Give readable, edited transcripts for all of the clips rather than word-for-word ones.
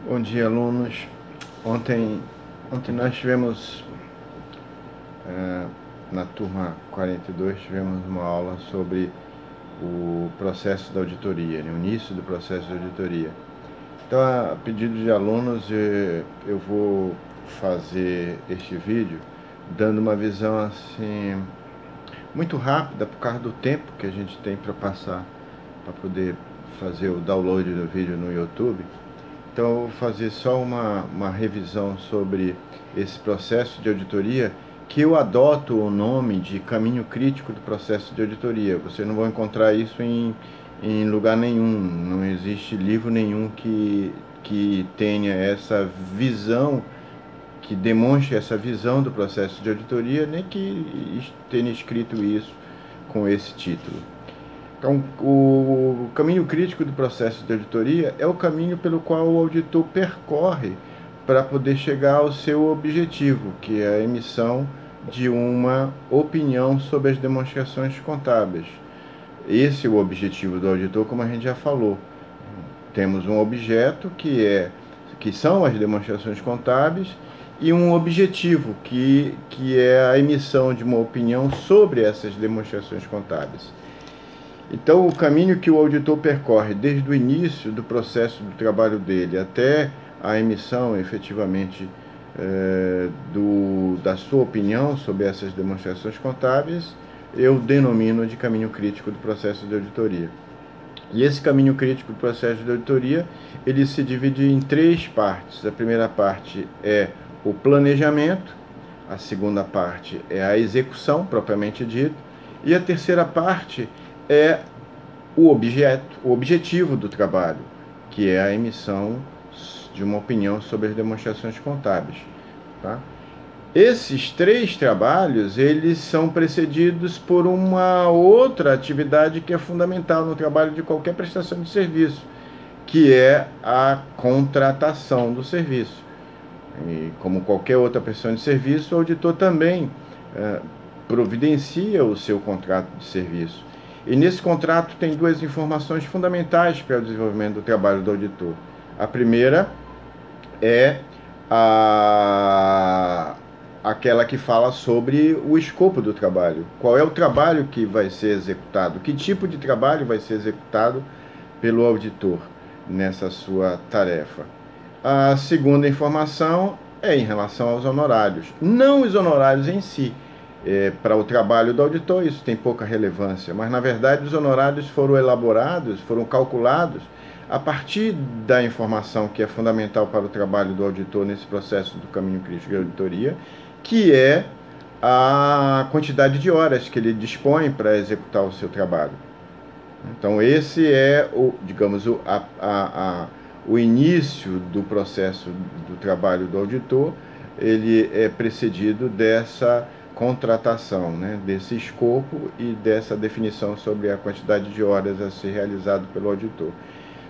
Bom dia, alunos. Ontem nós tivemos, na turma 42, tivemos uma aula sobre o processo da auditoria, né? O início do processo de auditoria. Então, a pedido de alunos, eu vou fazer este vídeo dando uma visão assim muito rápida por causa do tempo que a gente tem para passar, para poder fazer o download do vídeo no YouTube. Então eu vou fazer só uma revisão sobre esse processo de auditoria, que eu adoto o nome de caminho crítico do processo de auditoria. Vocês não vão encontrar isso em lugar nenhum, não existe livro nenhum que tenha essa visão, que demonstre essa visão do processo de auditoria, nem que tenha escrito isso com esse título. Então, o caminho crítico do processo de auditoria é o caminho pelo qual o auditor percorre para poder chegar ao seu objetivo, que é a emissão de uma opinião sobre as demonstrações contábeis. Esse é o objetivo do auditor, como a gente já falou. Temos um objeto que são as demonstrações contábeis, e um objetivo que é a emissão de uma opinião sobre essas demonstrações contábeis. Então, o caminho que o auditor percorre desde o início do processo do trabalho dele até a emissão, efetivamente, da sua opinião sobre essas demonstrações contábeis, eu denomino de caminho crítico do processo de auditoria. E esse caminho crítico do processo de auditoria, ele se divide em três partes. A primeira parte é o planejamento, a segunda parte é a execução, propriamente dito, e a terceira parte é o objetivo do trabalho, que é a emissão de uma opinião sobre as demonstrações contábeis. Tá? Esses três trabalhos, eles são precedidos por uma outra atividade que é fundamental no trabalho de qualquer prestação de serviço, que é a contratação do serviço. E como qualquer outra prestação de serviço, o auditor também providencia o seu contrato de serviço. E nesse contrato tem duas informações fundamentais para o desenvolvimento do trabalho do auditor. A primeira é aquela que fala sobre o escopo do trabalho. Qual é o trabalho que vai ser executado? Que tipo de trabalho vai ser executado pelo auditor nessa sua tarefa? A segunda informação é em relação aos honorários. Não os honorários em si. Para o trabalho do auditor isso tem pouca relevância, mas na verdade os honorários foram elaborados, foram calculados a partir da informação que é fundamental para o trabalho do auditor nesse processo do caminho crítico de auditoria, que é a quantidade de horas que ele dispõe para executar o seu trabalho. Então esse é o início do processo do trabalho do auditor. Ele é precedido dessa contratação, né, desse escopo e dessa definição sobre a quantidade de horas a ser realizado pelo auditor.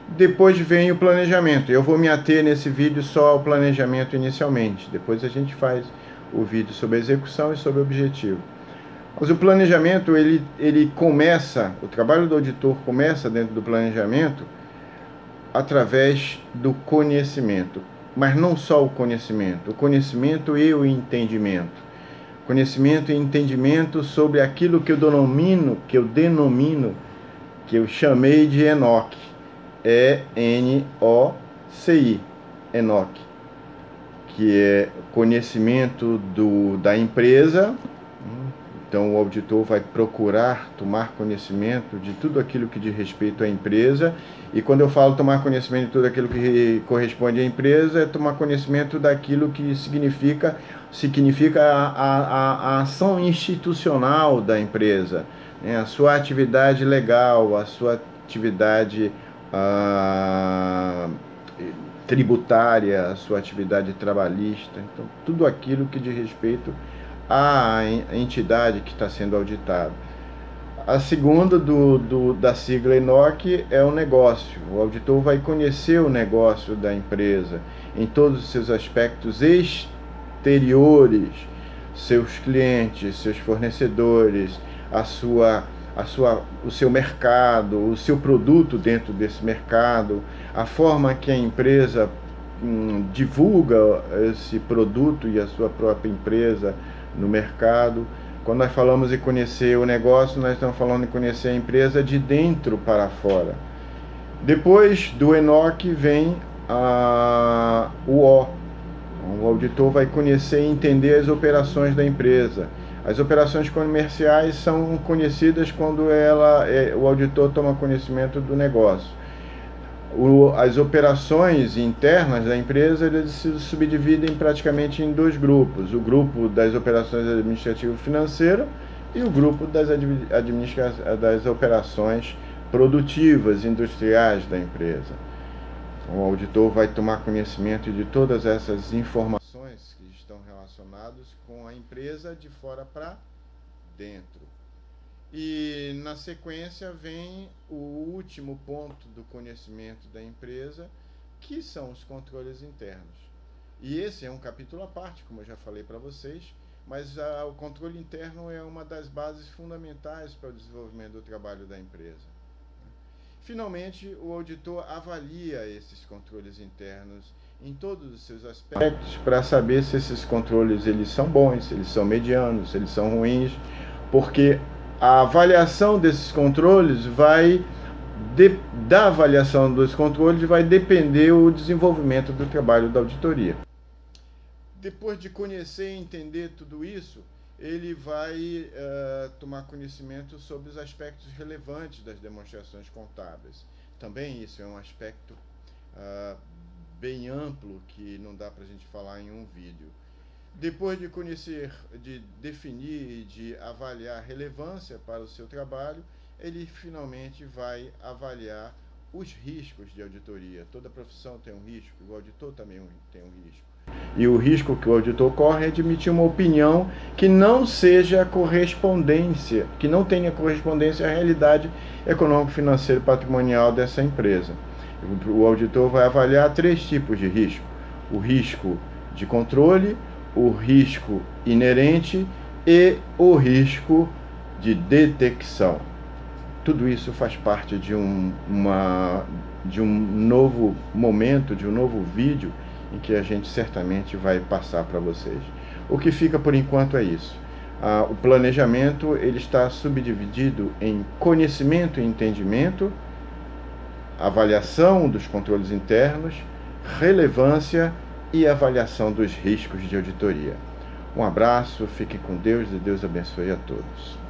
Depois vem o planejamento. Eu vou me ater nesse vídeo só ao planejamento inicialmente. Depois a gente faz o vídeo sobre a execução e sobre o objetivo. Mas o planejamento, ele começa, o trabalho do auditor começa dentro do planejamento através do conhecimento. Mas não só o conhecimento e o entendimento. Conhecimento e entendimento sobre aquilo que eu chamei de ENOC. E-N-O-C-I, ENOC, que é conhecimento da empresa. Então o auditor vai procurar tomar conhecimento de tudo aquilo que diz respeito à empresa. E quando eu falo tomar conhecimento de tudo aquilo que corresponde à empresa, é tomar conhecimento daquilo que significa a ação institucional da empresa, né? A sua atividade legal, a sua atividade tributária, a sua atividade trabalhista. Então, tudo aquilo que diz respeito à entidade que está sendo auditada. A segunda da sigla ENOC é o negócio. O auditor vai conhecer o negócio da empresa em todos os seus aspectos exteriores, seus clientes, seus fornecedores, o seu mercado, o seu produto dentro desse mercado, a forma que a empresa divulga esse produto e a sua própria empresa no mercado. Quando nós falamos em conhecer o negócio, nós estamos falando em conhecer a empresa de dentro para fora. Depois do ENOC vem o O. O auditor vai conhecer e entender as operações da empresa. As operações comerciais são conhecidas quando o auditor toma conhecimento do negócio. As operações internas da empresa, eles se subdividem praticamente em dois grupos: o grupo das operações administrativo-financeiras e o grupo das operações produtivas, industriais da empresa. O auditor vai tomar conhecimento de todas essas informações que estão relacionadas com a empresa de fora para dentro. E na sequência vem o último ponto do conhecimento da empresa, que são os controles internos. E esse é um capítulo à parte, como eu já falei para vocês, mas o controle interno é uma das bases fundamentais para o desenvolvimento do trabalho da empresa. Finalmente, o auditor avalia esses controles internos em todos os seus aspectos para saber se esses controles eles são bons, se eles são medianos, se eles são ruins, porque a avaliação desses controles da avaliação dos controles vai depender o desenvolvimento do trabalho da auditoria. Depois de conhecer e entender tudo isso, ele vai tomar conhecimento sobre os aspectos relevantes das demonstrações contábeis. Também isso é um aspecto bem amplo que não dá para a gente falar em um vídeo. Depois de conhecer, de definir e de avaliar a relevância para o seu trabalho, ele finalmente vai avaliar os riscos de auditoria. Toda profissão tem um risco, o auditor também tem um risco. E o risco que o auditor corre é de emitir uma opinião que não seja correspondência, que não tenha correspondência à realidade econômico-financeira e patrimonial dessa empresa. O auditor vai avaliar 3 tipos de risco: o risco de controle, o risco inerente e o risco de detecção. Tudo isso faz parte de um novo momento, de um novo vídeo em que a gente certamente vai passar para vocês. O que fica por enquanto é isso. O planejamento ele está subdividido em conhecimento e entendimento, avaliação dos controles internos, relevância e avaliação dos riscos de auditoria. Um abraço, fiquem com Deus e Deus abençoe a todos.